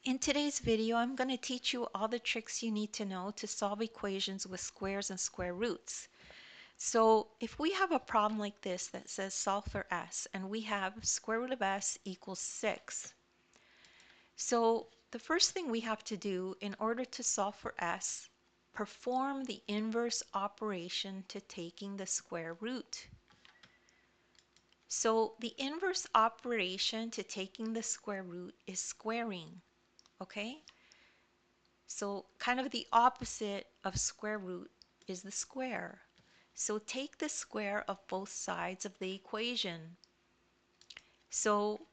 In today's video, I'm going to teach you all the tricks you need to know to solve equations with squares and square roots. So if we have a problem like this that says solve for s, and we have square root of s equals 6. So the first thing we have to do in order to solve for s, perform the inverse operation to taking the square root. So the inverse operation to taking the square root is squaring, okay? So kind of the opposite of square root is the square. So take the square of both sides of the equation. So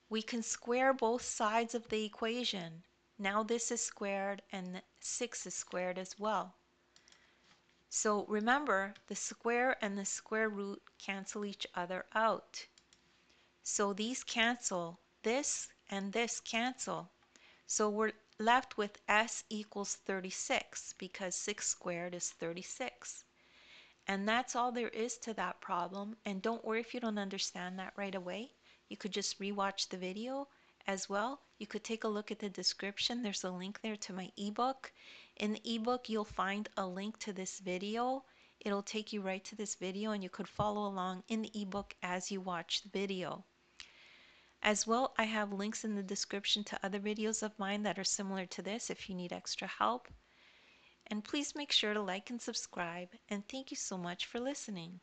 we can square both sides of the equation. Now this is squared and 6 is squared as well. So remember, the square and the square root cancel each other out. So these cancel, this and this cancel. So we're left with s equals 36 because 6 squared is 36. And that's all there is to that problem. And don't worry if you don't understand that right away. You could just rewatch the video as well. You could take a look at the description. There's a link there to my ebook. In the ebook, you'll find a link to this video. It'll take you right to this video and you could follow along in the ebook as you watch the video. As well, I have links in the description to other videos of mine that are similar to this if you need extra help. And please make sure to like and subscribe, and thank you so much for listening.